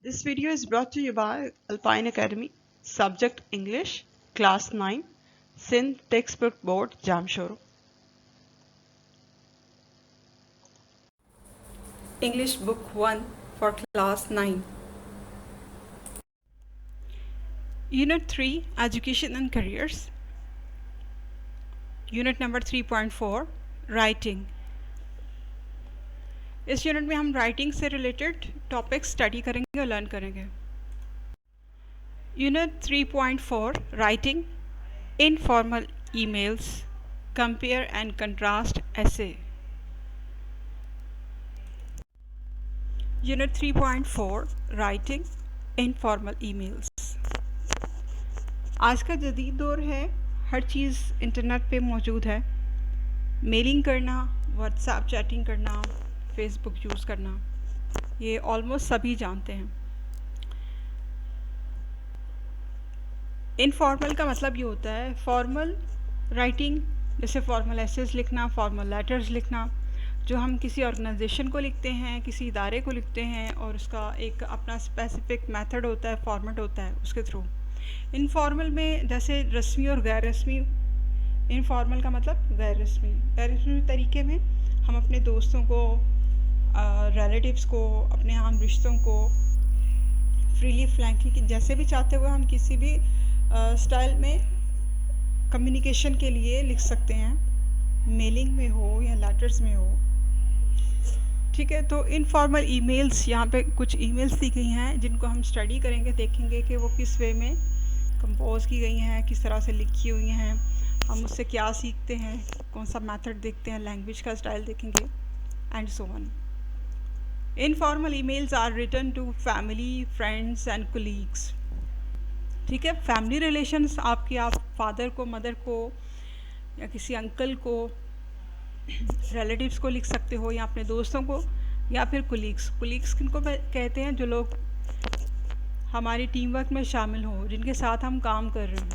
This video is brought to you by Alpine Academy, subject English, class 9, Sindh Textbook Board, Jamshoro. English Book 1 for Class 9. Unit 3 Education and Careers. Unit number 3.4 Writing. इस unit में हम writing से related topic study करेंगे और learn करेंगे. Unit 3.4 writing informal emails compare and contrast ऐसे. Unit 3.4 writing informal emails. आज का जदीद दौर है, हर चीज़ इंटरनेट पे मौजूद है. मेलिंग करना, व्हाट्सएप चैटिंग करना, फेसबुक यूज़ करना, ये ऑलमोस्ट सभी जानते हैं. इनफॉर्मल का मतलब ये होता है फॉर्मल राइटिंग, जैसे फॉर्मल एसेज लिखना, फॉर्मल लेटर्स लिखना, जो हम किसी ऑर्गेनाइजेशन को लिखते हैं, किसी इदारे को लिखते हैं और उसका एक अपना स्पेसिफिक मेथड होता है, फॉर्मेट होता है उसके थ्रू. इनफॉर्मल में जैसे रस्मी और गैर रस्मी. इनफॉर्मल का मतलब गैर रस्मी. गैर रस्मी तरीके में हम अपने दोस्तों को, रिलेटिव्स को, अपने आम रिश्तों को फ्रीली फ्लैंकली जैसे भी चाहते हुए हम किसी भी स्टाइल में कम्युनिकेशन के लिए लिख सकते हैं, मेलिंग में हो या लेटर्स में हो. ठीक है, तो इनफॉर्मल ईमेल्स, यहाँ पे कुछ ईमेल्स दी गई हैं जिनको हम स्टडी करेंगे, देखेंगे कि वो किस वे में कंपोज की गई हैं, किस तरह से लिखी हुई हैं, हम उससे क्या सीखते हैं, कौन सा मेथड देखते हैं, लैंग्वेज का स्टाइल देखेंगे and so on. Informal emails are written to family, friends and colleagues. ठीक है, फैमिली रिलेशंस आपके, आप फादर को, मदर को या किसी अंकल को, रिलेटिव्स को लिख सकते हो, या अपने दोस्तों को, या फिर कोलीग्स. कोलीग्स किनको कहते हैं? जो लोग हमारी टीम वर्क में शामिल हों, जिनके साथ हम काम कर रहे हैं,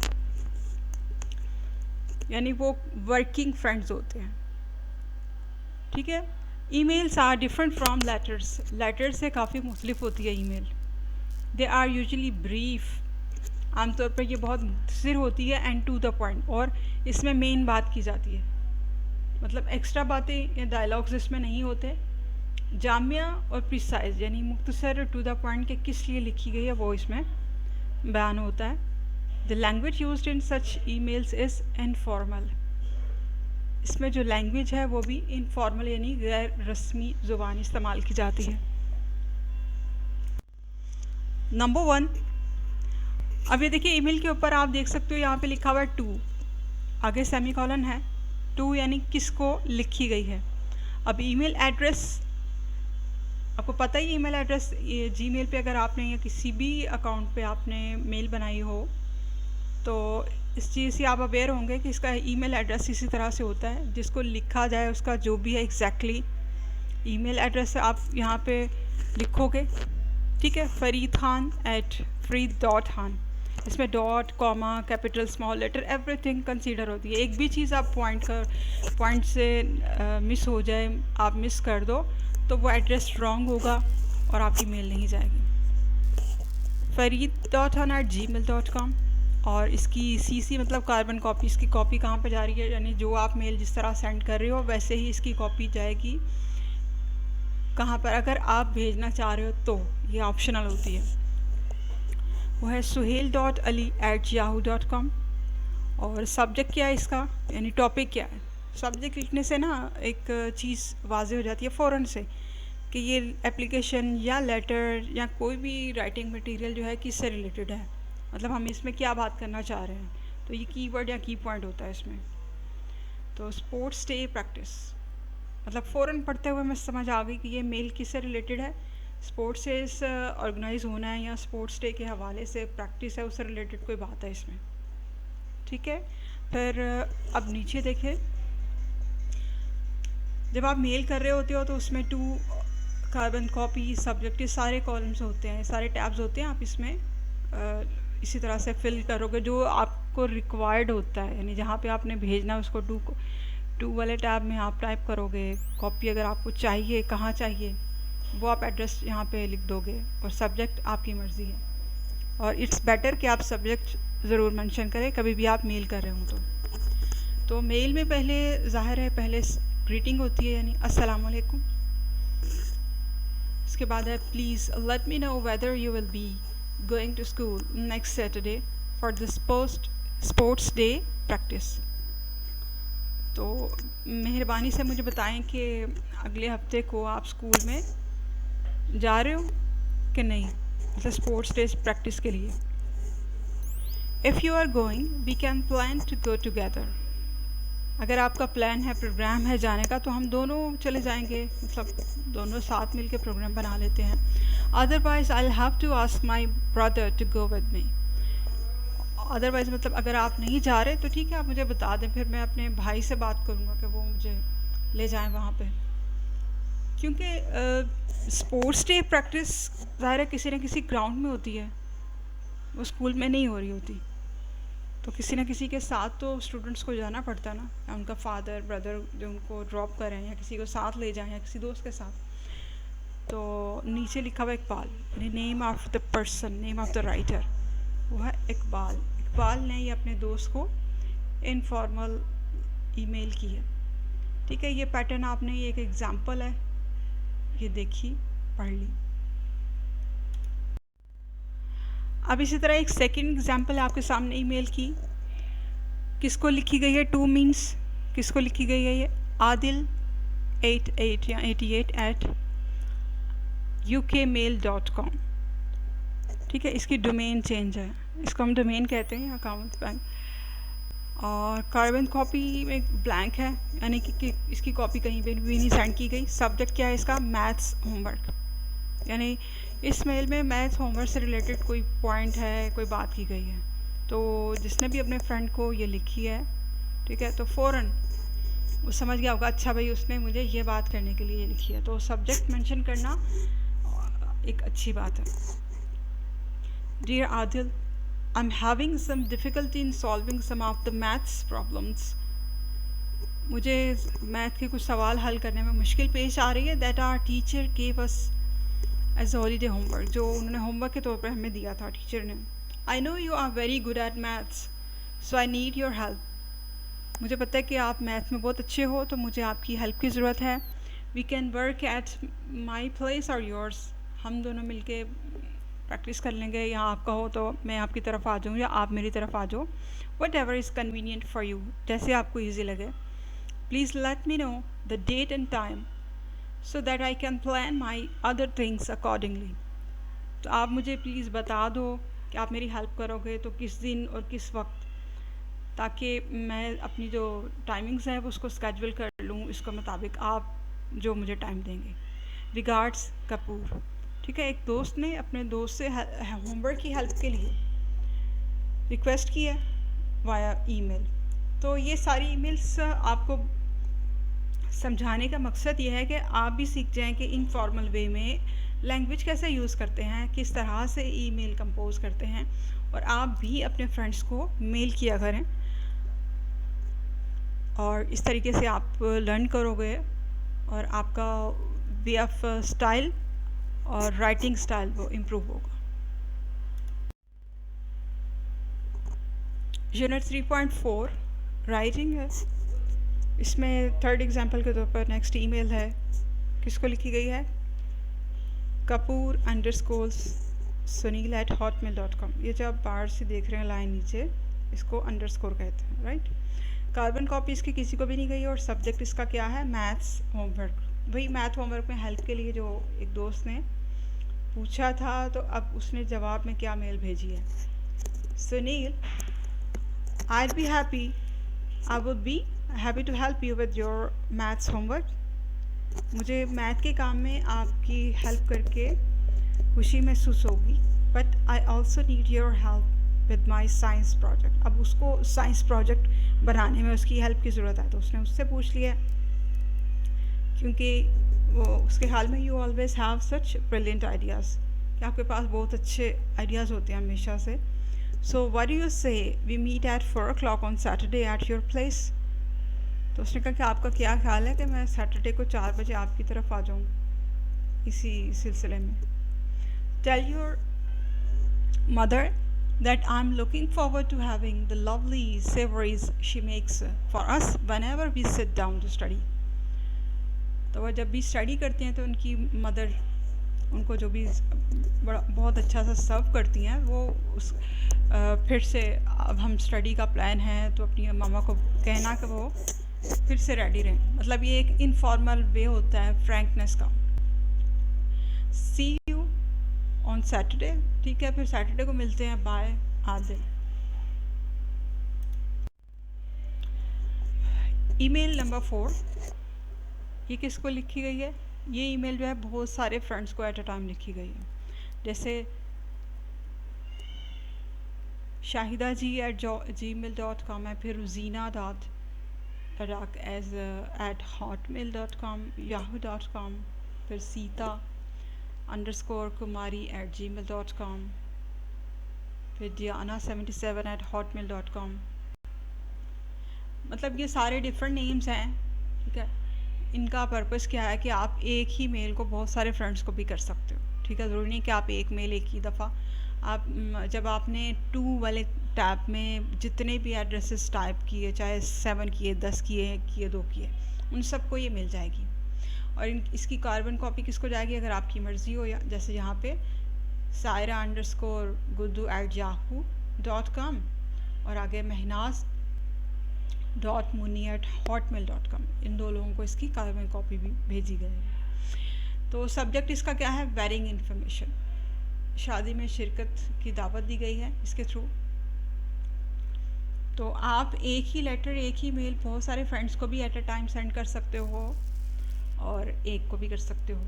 यानी वो वर्किंग फ्रेंड्स होते हैं. ठीक है. Emails are different from letters. Letters से काफ़ी मुख्तलिफ होती है email. They are usually brief. आमतौर पर ये बहुत मुख्तसर होती है एंड टू द पॉइंट, और इसमें मेन बात की जाती है, मतलब एक्स्ट्रा बातें या डायलॉग्स इसमें नहीं होते. जामिया और प्रिसाइज, यानी मुख्तसर टू द पॉइंट के किस लिए लिखी गई है वो इसमें बयान होता है. The language used in such emails is informal. इसमें जो लैंग्वेज है वो भी इनफॉर्मल यानी गैर रस्मी ज़ुबान इस्तेमाल की जाती है. नंबर 1. अब ये देखिए, ईमेल के ऊपर आप देख सकते हो यहाँ पे लिखा हुआ है टू, आगे सेमीकोलन है. टू यानी किसको लिखी गई है. अब ईमेल एड्रेस, आपको पता ही ईमेल एड्रेस, जीमेल पे अगर आपने या किसी भी अकाउंट पे आपने मेल बनाई हो तो इस चीज़ से आप अवेयर होंगे कि इसका ईमेल एड्रेस इसी तरह से होता है. जिसको लिखा जाए उसका जो भी है एग्जैक्टली ईमेल एड्रेस आप यहाँ पे लिखोगे. ठीक है, फरीद खान @freed.khan. इसमें dot, comma, capital, small letter, everything consider होती है. एक भी चीज़ आप पॉइंट से मिस हो जाए, आप मिस कर दो तो वो एड्रेस रॉन्ग होगा और आपकी मेल नहीं जाएगी. fareed.khan@gmail.com. और इसकी CC मतलब कार्बन कॉपी. इसकी कॉपी कहाँ पे जा रही है, यानी जो आप मेल जिस तरह सेंड कर रहे हो वैसे ही इसकी कॉपी जाएगी कहाँ पर, अगर आप भेजना चाह रहे हो तो. ये ऑप्शनल होती है. वो है suhail.ali@yahoo.com. और सब्जेक्ट क्या है इसका, यानी टॉपिक क्या है. सब्जेक्ट लिखने से ना एक चीज़ वाज़ेह हो जाती है फ़ौरन से कि ये एप्लीकेशन या लेटर या कोई भी राइटिंग मटेरियल जो है किससे रिलेटेड है, मतलब हम इसमें क्या बात करना चाह रहे हैं. तो ये कीवर्ड या की पॉइंट होता है इसमें. तो स्पोर्ट्स डे प्रैक्टिस, मतलब फ़ौरन पढ़ते हुए मैं समझ आ गई कि ये मेल किससे रिलेटेड है. स्पोर्ट्स से इस ऑर्गेनाइज होना है या स्पोर्ट्स डे के हवाले से प्रैक्टिस है, उससे रिलेटेड कोई बात है इसमें. ठीक है. फिर अब नीचे देखें, जब आप मेल कर रहे होते हो तो उसमें टू, कार्बन कॉपी, सब्जेक्ट, ये सारे कॉलम्स होते हैं, सारे टैब्स होते हैं. आप इसमें इसी तरह से फिल करोगे जो आपको रिक्वायर्ड होता है, यानी जहाँ पे आपने भेजना है उसको टू वाले टैब में आप टाइप करोगे. कॉपी अगर आपको चाहिए, कहाँ चाहिए, वो आप एड्रेस यहाँ पे लिख दोगे, और सब्जेक्ट आपकी मर्ज़ी है। और इट्स बेटर कि आप सब्जेक्ट ज़रूर मेंशन करें कभी भी आप मेल कर रहे हो तो मेल में पहले ज़ाहिर है पहले ग्रीटिंग होती है, यानी अस्सलाम वालेकुम। उसके बाद है please let me know whether you will be going to school next Saturday for this post sports day practice. तो मेहरबानी से मुझे बताएं कि अगले हफ्ते को आप स्कूल में जा रहे हो कि नहीं, मतलब स्पोर्ट्स डे प्रैक्टिस के लिए। If you are going we can plan to go together. अगर आपका प्लान है, प्रोग्राम है जाने का, तो हम दोनों चले जाएंगे, मतलब दोनों साथ मिलके प्रोग्राम बना लेते हैं। Otherwise I have to ask my brother to go with me. Otherwise मतलब अगर आप नहीं जा रहे तो ठीक है, आप मुझे बता दें, फिर मैं अपने भाई से बात करूँगा कि वो मुझे ले जाएं वहाँ पे। क्योंकि स्पोर्ट्स डे प्रैक्टिस ज़ाहिर है किसी न किसी ग्राउंड में होती है, वो स्कूल में नहीं हो रही होती, तो किसी न किसी के साथ तो स्टूडेंट्स को जाना पड़ता है ना, या उनका फादर ब्रदर जो उनको ड्रॉप करें, या किसी को साथ ले जाएं, या किसी दोस्त के साथ। तो नीचे लिखा हुआ Iqbal, name of the person, name of the writer, वो है इकबाल। इकबाल ने ये अपने दोस्त को इनफॉर्मल ईमेल की है। ठीक है, ये पैटर्न आपने, ये एक एग्जांपल है, ये देखी पढ़ ली। अब इसी तरह एक सेकंड एग्जांपल आपके सामने ईमेल की, किसको लिखी गई है, टू मीन्स किसको लिखी गई है, ये आदिल 88 या 88 @ukmail.com। ठीक है, इसकी डोमेन चेंज है, इसको हम डोमेन कहते हैं, अकाउंट बैंक। और कार्बन कॉपी में ब्लैंक है, यानी कि इसकी कॉपी कहीं पे भी नहीं सेंड की गई। सब्जेक्ट क्या है इसका, मैथ्स होमवर्क, यानी इस मेल में मैथ्स होमवर्क से रिलेटेड कोई पॉइंट है, कोई बात की गई है। तो जिसने भी अपने फ्रेंड को ये लिखी है, ठीक है, तो फ़ौरन वो समझ गया होगा, अच्छा भाई उसने मुझे ये बात करने के लिए ये लिखी है, तो सब्जेक्ट मेंशन करना एक अच्छी बात है। Dear Adil, I'm having some difficulty in solving some of the maths problems. मुझे मैथ के कुछ सवाल हल करने में मुश्किल पेश आ रही है। That our teacher gave us as holiday homework, जो उन्होंने होमवर्क के तौर पर हमें दिया था टीचर ने। I know you are very good at maths, so I need your help. मुझे पता है कि आप मैथ में बहुत अच्छे हो, तो मुझे आपकी हेल्प की ज़रूरत है। We can work at my place or yours. हम दोनों मिलके प्रैक्टिस कर लेंगे, या आप कहो तो मैं आपकी तरफ आ जाऊँ या आप मेरी तरफ आ जाओ, whatever is convenient for you, जैसे आपको ईजी लगे। Please let me know the date and time so that I can plan my other things accordingly. तो आप मुझे प्लीज़ बता दो कि आप मेरी हेल्प करोगे तो किस दिन और किस वक्त, ताकि मैं अपनी जो टाइमिंग्स है उसको स्केड्यूल कर लूँ इसके मुताबिक, आप जो मुझे टाइम देंगे। रिगार्ड्स कपूर। ठीक है, एक दोस्त ने अपने दोस्त से होमवर्क की हेल्प के लिए रिक्वेस्ट की है वाया ईमेल। तो ये सारी ईमेल्स आपको समझाने का मकसद ये है कि आप भी सीख जाएं कि इनफॉर्मल वे में लैंग्वेज कैसे यूज़ करते हैं, किस तरह से ईमेल कंपोज करते हैं, और आप भी अपने फ्रेंड्स को मेल किया करें। और इस तरीके से आप लर्न करोगे और आपका वे ऑफ स्टाइल और राइटिंग स्टाइल वो इम्प्रूव होगा। यूनिट 3.4 राइटिंग है, इसमें थर्ड एग्जांपल के तौर पर नेक्स्ट ईमेल है, किसको लिखी गई है, kapoor_sunil@hotmail.com। ये जो आप बाहर से देख रहे हैं लाइन नीचे, इसको अंडरस्कोर कहते हैं, राइट। कार्बन कॉपी इसकी किसी को भी नहीं गई, और सब्जेक्ट इसका क्या है, मैथ्स होमवर्क। वही मैथ होमवर्क में हेल्प के लिए जो एक दोस्त ने पूछा था, तो अब उसने जवाब में क्या मेल भेजी है, Sunil, I'd be happy, I would be happy to help you with your maths homework. मुझे मैथ के काम में आपकी हेल्प करके खुशी महसूस होगी, but I also need your help with my science project. अब उसको साइंस प्रोजेक्ट बनाने में उसकी हेल्प की ज़रूरत है, तो उसने उससे पूछ लिया, क्योंकि वो उसके ख्याल में you always have such brilliant ideas, कि आपके पास बहुत अच्छे आइडियाज़ होते हैं हमेशा से। So what do you say we meet at 4 o'clock on Saturday at your place. तो उसने कहा कि आपका क्या ख्याल है कि मैं सैटरडे को 4 बजे आपकी तरफ आ जाऊँ। इसी सिलसिले में, tell your mother that I'm looking forward to having the lovely savories she makes for us whenever we sit down to study. तो वह जब भी स्टडी करते हैं तो उनकी मदर उनको जो भी बड़ा बहुत अच्छा सा सर्व करती हैं, वो उस फिर से अब हम स्टडी का प्लान है तो अपनी मामा को कहना कि वो फिर से रेडी रहें। मतलब ये एक इनफॉर्मल वे होता है फ्रैंकनेस का। सी यू ऑन सैटरडे, ठीक है, फिर सैटरडे को मिलते हैं, बाय आदे। ईमेल नंबर 4, ये किसको लिखी गई है? ये ईमेल जो है बहुत सारे फ्रेंड्स को एट अ टाइम लिखी गई है। जैसे शाहिदा जी @gmail.com है, फिर ruzina.iraq @hotmail.com, yahoo.com, फिर Sita_Kumari @gmail.com, फिर Diana77 @hotmail.com। मतलब ये सारे डिफरेंट नेम्स हैं, ठीक है। इनका पर्पस क्या है कि आप एक ही मेल को बहुत सारे फ्रेंड्स को भी कर सकते हो, ठीक है। ज़रूरी नहीं कि आप एक मेल एक ही दफ़ा, आप जब आपने 2 वाले टैब में जितने भी एड्रेसेस टाइप किए, चाहे 7 किए, 10 किए 2 किए, उन सबको ये मिल जाएगी। और इसकी कार्बन कॉपी किसको जाएगी? अगर आपकी मर्ज़ी हो, या जैसे यहाँ पे saira_guddu@yahoo.com और आगे mehnaz.muni@hotmail.com, इन 2 लोगों को इसकी कार्बन कॉपी भी भेजी गई है। तो सब्जेक्ट इसका क्या है? वेडिंग इन्फॉर्मेशन, शादी में शिरकत की दावत दी गई है इसके थ्रू। तो आप एक ही लेटर, एक ही मेल बहुत सारे फ्रेंड्स को भी एट अ टाइम सेंड कर सकते हो और एक को भी कर सकते हो।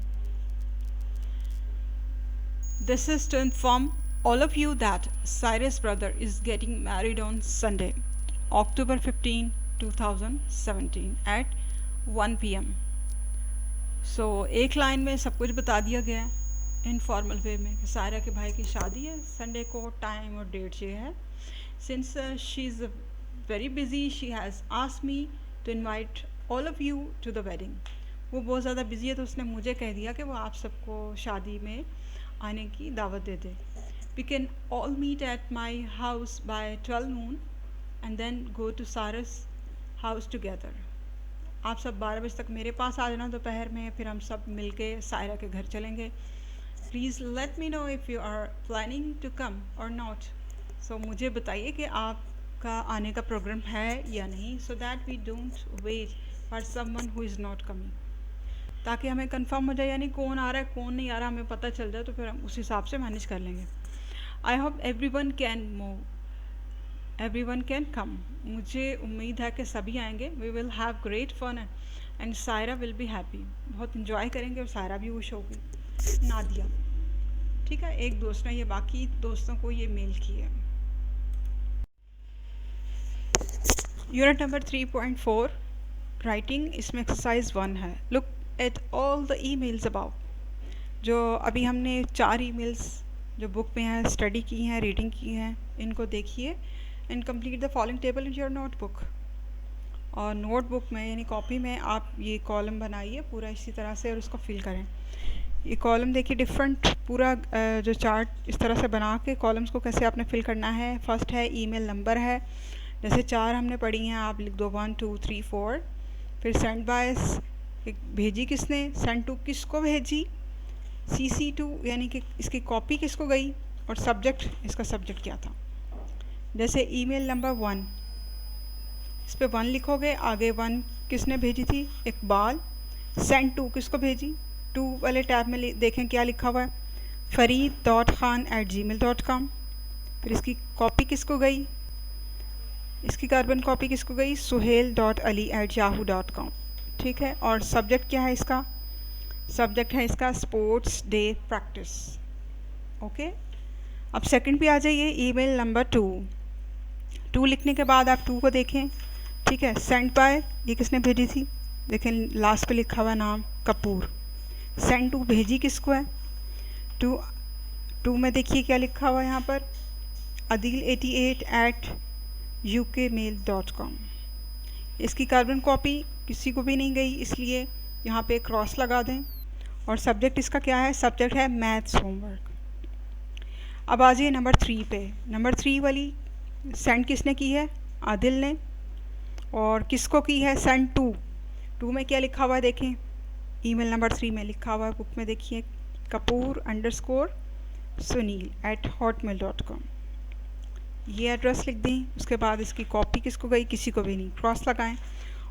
This is to inform all of you that Cyrus' brother is getting married on Sunday, October 15, 2017 at 1 PM. So एक लाइन में सब कुछ बता दिया गया है इनफॉर्मल वे में कि सायरा के भाई की शादी है संडे को, टाइम और डेट ये है। Since she is very busy, she has asked me to invite all of you to the wedding. वो बहुत ज़्यादा बिजी है तो उसने मुझे कह दिया कि वो आप सबको शादी में आने की दावत दे दे। We can all meet at my house by 12 noon and then go to Cyrus' house together. आप सब 12 बजे तक मेरे पास आ जाना दोपहर में, फिर हम सब मिलके सायरा के घर चलेंगे। Please let me know if you are planning to come or not. So मुझे बताइए कि आपका आने का प्रोग्राम है या नहीं, so that we don't wait for someone who is not coming. ताकि हमें कंफर्म हो जाए, यानी कौन आ रहा है कौन नहीं आ रहा हमें पता चल जाए, तो फिर हम उस हिसाब से मैनेज कर लेंगे। I hope everyone can move, everyone can come. मुझे उम्मीद है कि सभी आएंगे। We will have great fun and Saira will be happy. बहुत इंजॉय करेंगे और सायरा भी खुश होगी। नादिया, ठीक है, एक दोस्त ने ये बाकी दोस्तों को ये मेल की है। यूनिट नंबर 3.4 राइटिंग, इसमें एक्सरसाइज 1 है। Look at all the emails about. जो अभी हमने 4 ईमेल्स जो बुक में हैं स्टडी की हैं, रीडिंग की हैं, इनको देखिए and complete the following table in your notebook. और नोटबुक में यानी कॉपी में आप ये कॉलम बनाइए पूरा इसी तरह से और उसको फिल करें। ये कॉलम देखिए डिफरेंट, पूरा जो चार्ट इस तरह से बना के कॉलम्स को कैसे आपने फिल करना है। फर्स्ट है ईमेल नंबर है, जैसे 4 हमने पढ़ी हैं, आप लिख दो 1 2 3 4। फिर सेंड बाय, भेजी किसने, सेंड टू किसको भेजी, CC2 यानी कि इसकी कॉपी किसको गई, और सब्जेक्ट, इसका सब्जेक्ट क्या था। जैसे ईमेल नंबर 1, इस पर 1 लिखोगे, आगे 1 किसने भेजी थी, इकबाल। सेंड टू किसको भेजी, 2 वाले टैब में देखें क्या लिखा हुआ है, fareed.khan@gmail.com। फिर इसकी कॉपी किसको गई, इसकी कार्बन कॉपी किसको गई, suhail.ali@yahoo.com, ठीक है। और सब्जेक्ट क्या है इसका, सब्जेक्ट है इसका स्पोर्ट्स डे प्रैक्टिस, ओके। अब सेकंड पे आ जाइए, ईमेल नंबर 2 लिखने के बाद आप 2 को देखें, ठीक है। सेंड बाय, ये किसने भेजी थी, देखें लास्ट पे लिखा हुआ नाम कपूर। सेंड टू भेजी किसको है, 2 में देखिए क्या लिखा हुआ है यहाँ पर, adil88@ukmail.com। इसकी कार्बन कॉपी किसी को भी नहीं गई, इसलिए यहाँ पे क्रॉस लगा दें। और सब्जेक्ट इसका क्या है? सब्जेक्ट है मैथ्स होमवर्क। अब आ जाइए नंबर 3 पे। नंबर 3 वाली सेंड किसने की है? आदिल ने। और किसको की है? सेंड टू में क्या लिखा हुआ है देखें, ईमेल नंबर 3 में लिखा हुआ है, बुक में देखिए, kapoor_sunil@hotmail.com। ये एड्रेस लिख दें। उसके बाद इसकी कॉपी किसको गई? किसी को भी नहीं, क्रॉस लगाएं।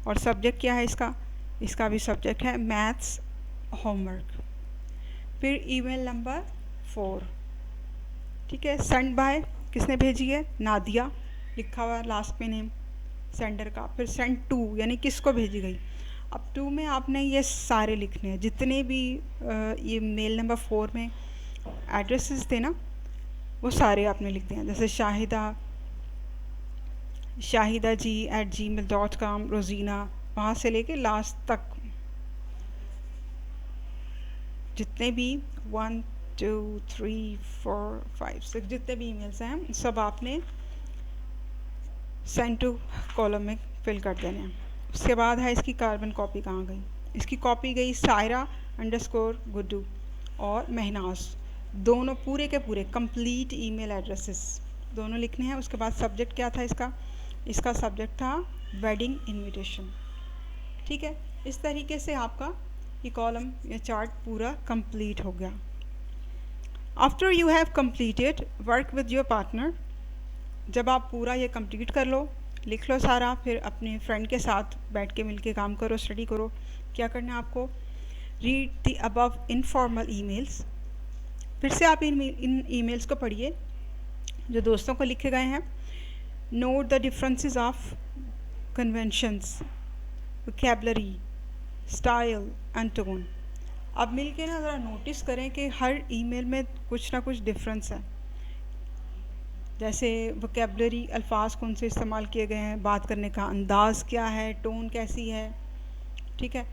और सब्जेक्ट क्या है इसका? इसका भी सब्जेक्ट है मैथ्स होमवर्क। फिर ईमेल नंबर 4, ठीक है, सेंड बाय किसने भेजी है? नादिया लिखा हुआ है लास्ट में नेम सेंडर का। फिर सेंड टू यानी किसको भेजी गई। अब 2 में आपने ये सारे लिखने हैं जितने भी ये मेल नंबर 4 में एड्रेसेस थे ना, वो सारे आपने लिख दिए हैं। जैसे शाहिदा जी @gmail.com, रोज़ीना, वहाँ से लेके लास्ट तक जितने भी 1 2 3 4 5 6 जितने भी ईमेल्स हैं सब आपने सेंड टू कॉलम में फिल कर देने हैं। उसके बाद है इसकी कार्बन कॉपी कहाँ गई? इसकी कॉपी गई सायरा_गुड्डू और महनाज, दोनों पूरे के पूरे कंप्लीट ईमेल एड्रेसेस दोनों लिखने हैं। उसके बाद सब्जेक्ट क्या था इसका? इसका सब्जेक्ट था वेडिंग इनविटेशन। ठीक है, इस तरीके से आपका ये कॉलम या चार्ट पूरा कंप्लीट हो गया। After you have completed work with your partner, जब आप पूरा ये कंप्लीट कर लो, लिख लो सारा, फिर अपने फ्रेंड के साथ बैठ के मिल के काम करो, स्टडी करो। क्या करना है आपको? Read the above informal emails. फिर से आप इन ईमेल्स को पढ़िए जो दोस्तों को लिखे गए हैं। Note the differences of conventions, vocabulary, style and tone. अब मिल के ना ज़रा नोटिस करें कि हर ईमेल में कुछ ना कुछ डिफरेंस है। जैसे वोकैबुलरी, अल्फाज कौन से इस्तेमाल किए गए हैं, बात करने का अंदाज़ क्या है, टोन कैसी है, ठीक है।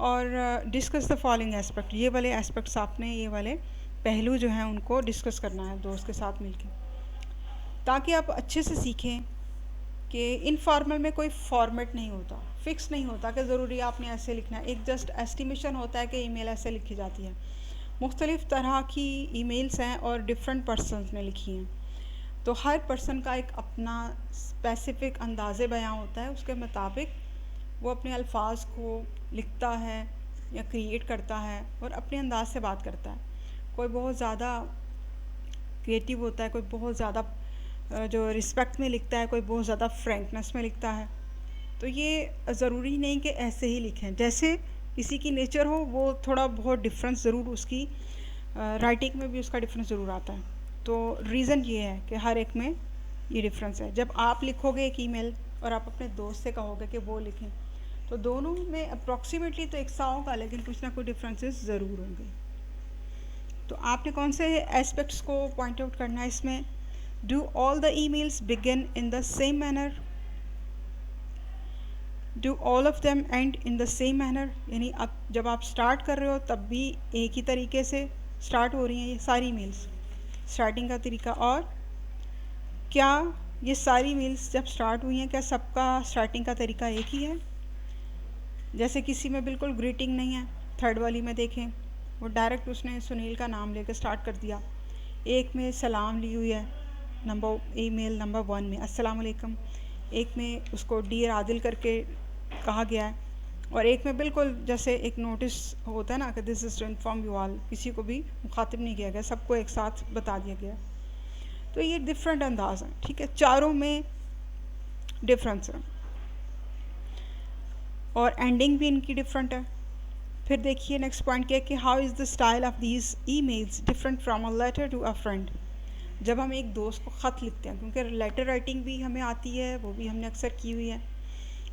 और डिस्कस द फॉलोइंग एस्पेक्ट, ये वाले एस्पेक्ट्स आपने, ये वाले पहलू जो हैं उनको डिस्कस करना है दोस्त के साथ मिलके, ताकि आप अच्छे से सीखें कि इनफॉर्मल में कोई फॉर्मेट नहीं होता, फिक्स नहीं होता कि ज़रूरी आपने ऐसे लिखना है। एक जस्ट एस्टिमेशन होता है कि ईमेल ऐसे लिखी जाती है। मुख्तलिफ़ तरह की ईमेल्स हैं और डिफरेंट पर्सनस ने लिखी हैं, तो हर पर्सन का एक अपना स्पेसिफ़िक अंदाज़े बयां होता है, उसके मुताबिक वो अपने अल्फाज को लिखता है या क्रिएट करता है और अपने अंदाज से बात करता है। कोई बहुत ज़्यादा क्रिएटिव होता है, कोई बहुत ज़्यादा जो रिस्पेक्ट में लिखता है, कोई बहुत ज़्यादा फ्रैंकनेस में लिखता है। तो ये ज़रूरी नहीं कि ऐसे ही लिखें, जैसे किसी की नेचर हो वो थोड़ा बहुत डिफरेंस ज़रूर उसकी राइटिंग में भी उसका डिफरेंस ज़रूर आता है। तो रीज़न ये है कि हर एक में ये डिफरेंस है। जब आप लिखोगे एक ईमेल और आप अपने दोस्त से कहोगे कि वो लिखें, तो दोनों में अप्रॉक्सीमेटली तो एक सा होगा, लेकिन कुछ ना कुछ डिफरेंसेस ज़रूर होंगे। तो आपने कौन से एस्पेक्ट्स को पॉइंट आउट करना है इसमें? Do all the emails begin in the same manner, do all of them and in the same manner, यानी अब जब आप स्टार्ट कर रहे हो तब भी एक ही तरीके से स्टार्ट हो रही हैं ये सारी ईमेल्स, स्टार्टिंग का तरीका। और क्या ये सारी ईमेल्स जब स्टार्ट हुई हैं, क्या सबका स्टार्टिंग का तरीका एक ही है? जैसे किसी में बिल्कुल ग्रीटिंग नहीं है, थर्ड वाली में देखें वो डायरेक्ट उसने सुनील का नाम लेकर स्टार्ट कर दिया। एक में सलाम ली हुई है ईमेल नंबर 1 में, अस्सलाम वालेकुम। एक में उसको डियर आदिल करके कहा गया है, और एक में बिल्कुल जैसे एक नोटिस होता है ना कि this is to inform you all, किसी को भी मुखातिब नहीं किया गया, सबको एक साथ बता दिया गया। तो ये डिफरेंट अंदाज है, ठीक है, चारों में डिफरेंस है और एंडिंग भी इनकी डिफरेंट है। फिर देखिए नेक्स्ट पॉइंट क्या है कि how is the style of these emails different from a letter to a friend. जब हम एक दोस्त को ख़त लिखते हैं, क्योंकि लेटर राइटिंग भी हमें आती है, वो भी हमने अक्सर की हुई है,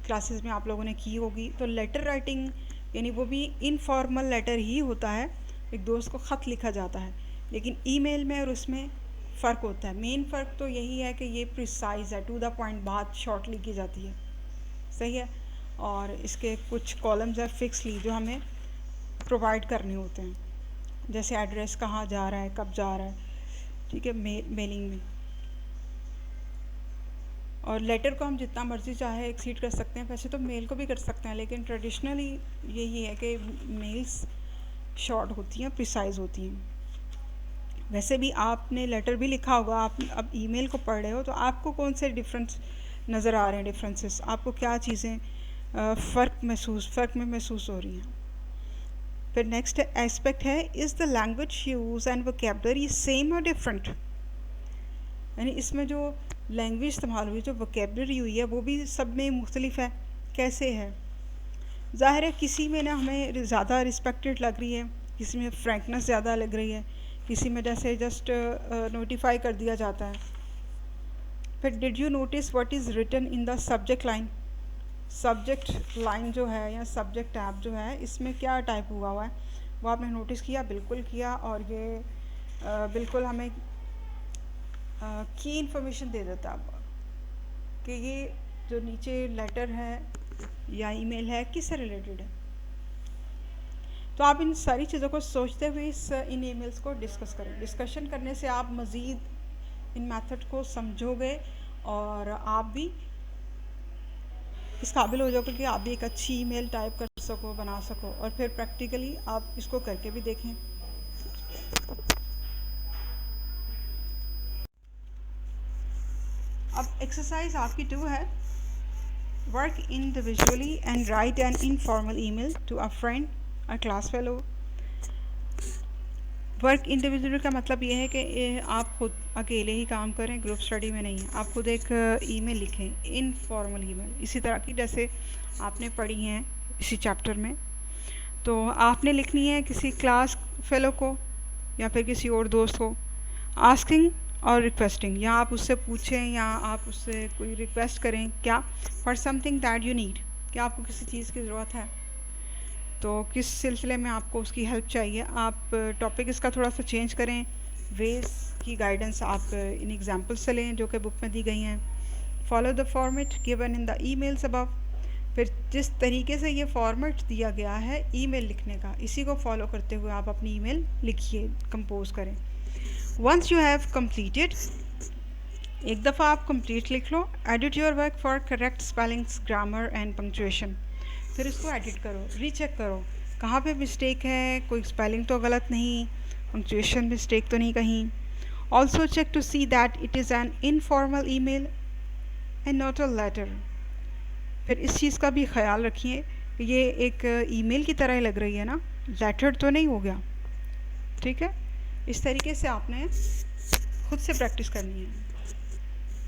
क्लासेस में आप लोगों ने की होगी। तो लेटर राइटिंग यानी वो भी इनफॉर्मल लेटर ही होता है, एक दोस्त को ख़त लिखा जाता है। लेकिन ईमेल में और उसमें फ़र्क होता है। मेन फ़र्क तो यही है कि ये प्रिसाइज़ है, टू द पॉइंट, बात शॉर्टली की जाती है, सही है। और इसके कुछ कॉलम्स है फिक्सली जो हमें प्रोवाइड करने होते हैं, जैसे एड्रेस कहाँ जा रहा है, कब जा रहा है, ठीक है, मेलिंग में। और लेटर को हम जितना मर्ज़ी चाहे एक्सीड कर सकते हैं, वैसे तो मेल को भी कर सकते हैं, लेकिन ट्रेडिशनली यही है कि मेल्स शॉर्ट होती हैं, प्रिसाइज होती हैं। वैसे भी आपने लेटर भी लिखा होगा, आप अब ईमेल को पढ़ रहे हो तो आपको कौन से डिफरेंस नज़र आ रहे हैं, डिफरेंसेस, आपको क्या चीज़ें फ़र्क में महसूस हो रही हैं। फिर नेक्स्ट एस्पेक्ट है, is the language use and vocabulary same और डिफरेंट, यानी इसमें जो लैंग्वेज इस्तेमाल हुई, जो वोकेबलरी हुई है, वो भी सब में मुख्तलिफ है। कैसे है? ज़ाहिर है किसी में ना हमें ज़्यादा रिस्पेक्टेड लग रही है, किसी में फ्रैंकनेस ज़्यादा लग रही है, किसी में जैसे जस्ट नोटिफाई कर दिया जाता है। फिर did you notice what is written in the subject line? Subject line जो है या सब्जेक्ट टैब जो है, इसमें क्या टाइप हुआ है वो आपने नोटिस किया? बिल्कुल किया। और ये बिल्कुल हमें की इन्फॉर्मेशन दे देता है कि ये जो नीचे लेटर है या ईमेल है किससे रिलेटेड है। तो आप इन सारी चीज़ों को सोचते हुए इन ईमेल्स को डिस्कस करें। डिस्कशन करने से आप मज़ीद इन मेथड को समझोगे और आप भी इस काबिल हो जाओगे कि आप भी एक अच्छी ईमेल टाइप कर सको, बना सको, और फिर प्रैक्टिकली आप इसको करके भी देखें। अब एक्सरसाइज आपकी 2 है, work individually and write an informal email to a friend और क्लास फेलो। वर्क इंडिविजुअल का मतलब ये है कि आप खुद अकेले ही काम करें, ग्रुप स्टडी में नहीं। आप खुद एक ईमेल लिखें, इनफॉर्मल ईमेल, इसी तरह की जैसे आपने पढ़ी हैं इसी चैप्टर में। तो आपने लिखनी है किसी क्लास फेलो को या फिर किसी और दोस्त को, आस्किंग और रिक्वेस्टिंग, या आप उससे पूछें या आप उससे कोई रिक्वेस्ट करें, क्या, for something that you need, क्या आपको किसी चीज़ की ज़रूरत है, तो किस सिलसिले में आपको उसकी हेल्प चाहिए। आप टॉपिक इसका थोड़ा सा चेंज करें, वेज की गाइडेंस आप इन एग्जांपल्स से लें जो कि बुक में दी गई हैं। Follow the format given in the emails above, फिर जिस तरीके से ये फॉर्मेट दिया गया है ईमेल लिखने का, इसी को फॉलो करते हुए आप अपनी ईमेल लिखिए, कंपोज करें। वंस यू हैव कंप्लीटेड, एक दफ़ा आप कंप्लीट लिख लो, edit your work for correct spellings, grammar and punctuation. फिर इसको एडिट करो, रीचेक करो कहाँ पे मिस्टेक है, कोई स्पेलिंग तो गलत नहीं, पंक्चुएशन मिस्टेक तो नहीं कहीं। Also check to see that it is an informal email and not a letter. फिर इस चीज़ का भी ख्याल रखिए कि ये एक ईमेल की तरह ही लग रही है ना, लेटर तो नहीं हो गया। ठीक है, इस तरीके से आपने खुद से प्रैक्टिस करनी है।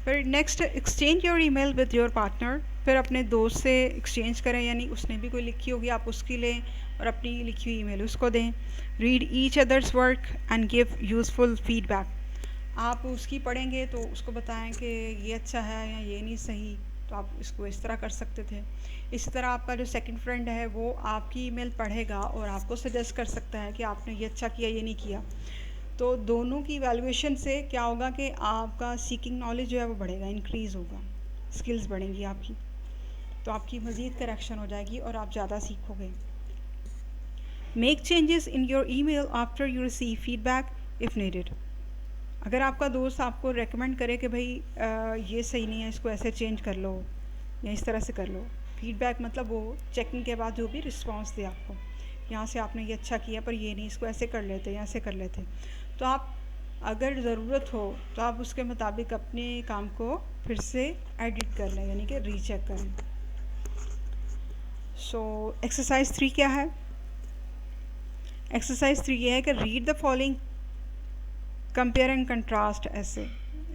फिर next, exchange your email with your partner, फिर अपने दोस्त से एक्सचेंज करें, यानी उसने भी कोई लिखी होगी आप उसकी लें और अपनी लिखी हुई ईमेल उसको दें। Read each others work and give useful feedback, आप उसकी पढ़ेंगे तो उसको बताएं कि ये अच्छा है या ये नहीं सही, तो आप इसको इस तरह कर सकते थे। इसी तरह आपका जो सेकंड फ्रेंड है वो आपकी ईमेल पढ़ेगा और आपको सजेस्ट कर सकता है कि आपने ये अच्छा किया, ये नहीं किया। तो दोनों की वैल्यूएशन से क्या होगा कि आपका सीकिंग नॉलेज जो है वो बढ़ेगा, इंक्रीज़ होगा, स्किल्स बढ़ेंगी आपकी, तो आपकी मज़ीद करेक्शन हो जाएगी और आप ज़्यादा सीखोगे। Make changes in your email after you receive feedback if needed. अगर आपका दोस्त आपको रेकमेंड करे कि भाई ये सही नहीं है, इसको ऐसे चेंज कर लो या इस तरह से कर लो, फीडबैक मतलब वो चेकिंग के बाद जो भी रिस्पॉन्स दे आपको, यहाँ से आपने ये अच्छा किया पर ये नहीं, इसको ऐसे कर लेते या ऐसे कर लेते, तो आप अगर ज़रूरत हो तो आप उसके मुताबिक अपने काम को फिर से एडिट कर लें, यानी कि रीचेक करें। सो एक्सरसाइज 3 क्या है? एक्सरसाइज 3 ये है कि read the following compare and contrast ऐसे।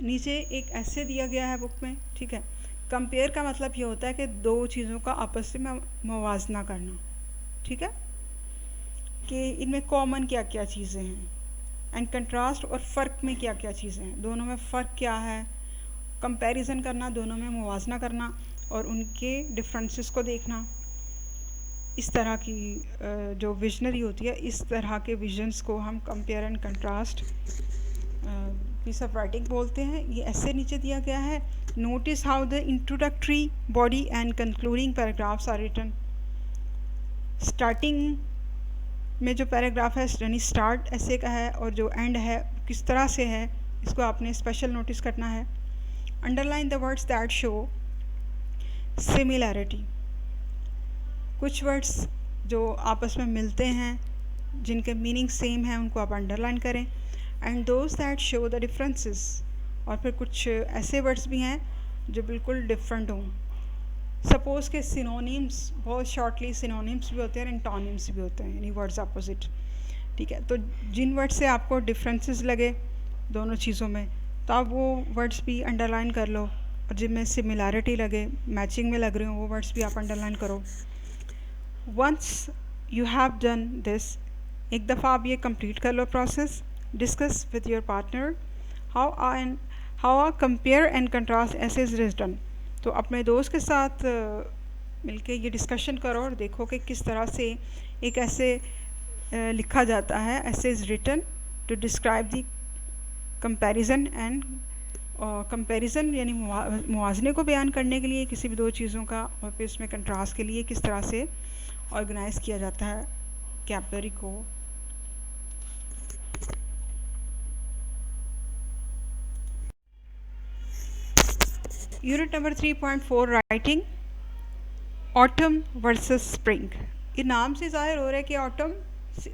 नीचे एक ऐसे दिया गया है बुक में, ठीक है। कंपेयर का मतलब ये होता है कि दो चीज़ों का आपस में मुवाजना करना, ठीक है, कि इनमें कॉमन क्या क्या चीज़ें हैं, एंड कंट्रास्ट और फ़र्क में क्या क्या चीज़ें हैं, दोनों में फ़र्क क्या है, कंपैरिजन करना, दोनों में मुवाजना करना और उनके डिफरेंसेस को देखना। इस तरह की जो विजनरी होती है, इस तरह के विजन्स को हम compare and contrast piece of writing बोलते हैं। ये ऐसे नीचे दिया गया है, notice how the introductory body and concluding paragraphs are written. Starting में जो पैराग्राफ है यानी स्टार्ट ऐसे का है और जो एंड है किस तरह से है, इसको आपने स्पेशल नोटिस करना है। Underline the words that show similarity, कुछ वर्ड्स जो आपस में मिलते हैं जिनके मीनिंग सेम हैं उनको आप अंडरलाइन करें, and those that show the differences, और फिर कुछ ऐसे वर्ड्स भी हैं जो बिल्कुल डिफरेंट हों। सपोज़ के सिनोनिम्स, बहुत शॉर्टली सिनोनिम्स भी होते हैं और एंटोनिम्स भी होते हैं, यानी वर्ड्स अपोजिट। ठीक है, तो जिन वर्ड से आपको डिफरेंसेस लगे दोनों चीज़ों में, तो आप वो वर्ड्स भी अंडरलाइन कर लो, और जिनमें सिमिलैरिटी लगे, मैचिंग में लग रहे हो, वो वर्ड्स भी आप अंडरलाइन करो। Once you have done this, एक दफ़ा आप ये कंप्लीट कर लो process, discuss with your partner how compare and contrast essays is done. तो अपने दोस्त के साथ मिलके ये डिस्कशन करो और देखो कि किस तरह से एक ऐसे लिखा जाता है, essay is written to describe the comparison and comparison, यानी मुवाजने को बयान करने के लिए किसी भी दो चीज़ों का, और फिर इसमें कंट्रास्ट के लिए किस तरह से ऑर्गेनाइज किया जाता है कैपलरी को। Unit number 3.4 writing, autumn versus spring. ये नाम से ज़ाहिर हो रहा है कि ऑटम,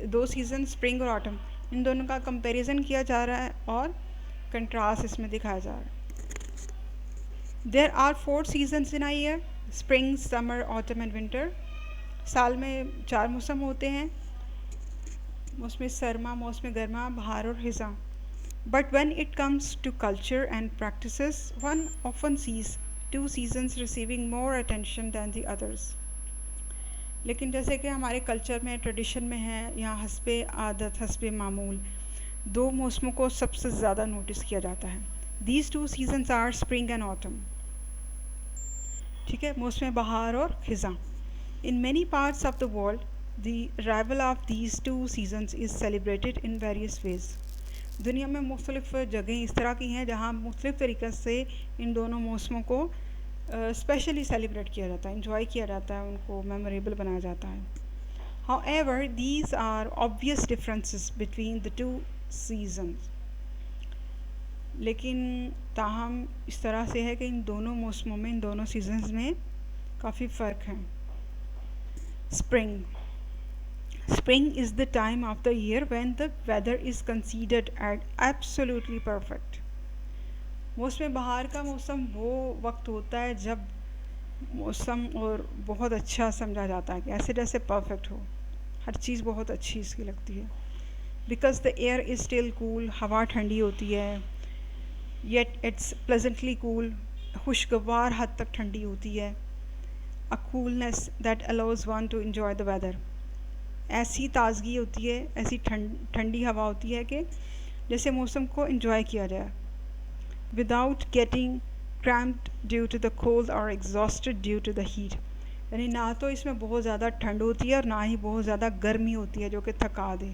दो सीज़न स्प्रिंग और ऑटम, इन दोनों का कंपैरिजन किया जा रहा है और कंट्रास्ट इसमें दिखाया जा रहा है। There are 4 seasons in a year, spring, summer, autumn and winter. साल में 4 मौसम होते हैं, मौसम सरमा, मौसम गर्मा, बहार और खिज़ां। But when it comes to culture and practices, one often sees 2 seasons receiving more attention than the others. लेकिन जैसे कि हमारे कल्चर में, ट्रेडिशन में है, यहाँ हस्बे आदत, हस्बे मामूल, 2 मौसमों को सबसे ज़्यादा नोटिस किया जाता है। These 2 seasons are spring and autumn. ठीक है, मौसम बहार और खिज़ां। In many parts of the world, the arrival of these 2 seasons is celebrated in various ways. दुनिया में मुख्तलिफ़ जगहें इस तरह की हैं जहाँ मुख्तलिफ़ तरीक़े से इन दोनों मौसमों को स्पेशली सेलिब्रेट किया जाता है, इंजॉय किया जाता है, उनको मेमोरेबल बनाया जाता है। However, these are obvious differences between the 2 seasons. लेकिन ताहम इस तरह से है कि इन दोनों मौसमों में, इन दोनों सीजन्स में काफ़ी फ़र्क है। Spring, Spring is the time of the year when the weather is considered as absolutely perfect. मौसम बहार का मौसम वो वक्त होता है जब मौसम और बहुत अच्छा समझा जाता है, कि ऐसे जैसे परफेक्ट हो, हर चीज़ बहुत अच्छी इसकी लगती है। Because the air is still cool, हवा ठंडी होती है, yet it's pleasantly cool, खुशगवार हद तक ठंडी होती है। A coolness that allows one to enjoy the weather. ऐसी ताज़गी होती है, ऐसी ठंडी हवा होती है कि जैसे मौसम को इंजॉय किया जाए, without getting cramped due to the cold और exhausted due to the heat. यानी ना तो इसमें बहुत ज़्यादा ठंड होती है और ना ही बहुत ज़्यादा गर्मी होती है जो कि थका दे,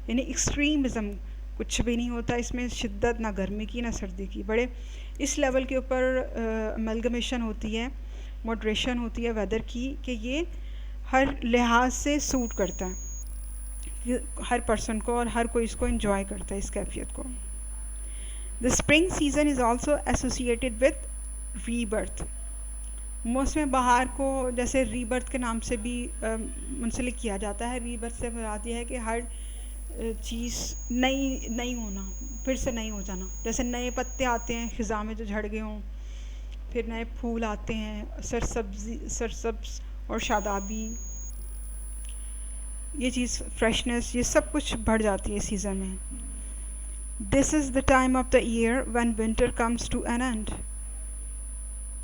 यानी एक्सट्रीमिज़म कुछ भी नहीं होता इसमें, शिद्दत ना गर्मी की ना सर्दी की, बड़े इस लेवल के ऊपर अमलगमेशन होती है, मॉडरेशन होती है वेदर की, कि ये हर लिहाज से सूट करता है हर पर्सन को, और हर कोई इसको एंजॉय करता है, इस कैफियत को। The spring season is also associated with rebirth. मौसम बहार को जैसे रीबर्थ के नाम से भी मुंसलिक किया जाता है। रीबर्थ से मुराद ये है कि हर चीज़ नई होना, फिर से नई हो जाना। जैसे नए पत्ते आते हैं ख़िज़ा में जो झड़ गए हों, फिर नए फूल आते हैं, सरसब्ज़ और शादाबी, ये चीज़ फ्रेशनेस, ये सब कुछ बढ़ जाती है इस सीज़न में। This is the time of the year when winter comes to an end.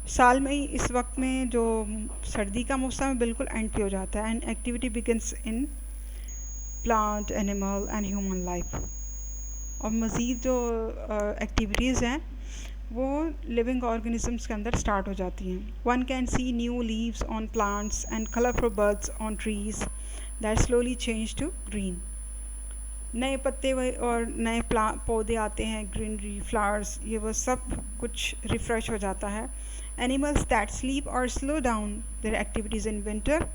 साल में ही इस वक्त में जो सर्दी का मौसम है बिल्कुल एंड पे हो जाता है, and activity begins in plant, animal and human life. और मज़ीद जो एक्टिविटीज़ हैं वो लिविंग ऑर्गेनिजम्स के अंदर स्टार्ट हो जाती हैं। One can see new leaves on plants and colourful birds on trees that slowly change to green. नए पत्ते और नए पौधे आते हैं, ग्रीनरी, फ्लावर्स, ये वो सब कुछ रिफ़्रेश हो जाता है। एनिमल्स दैट स्लीप और slow down there activities in winter,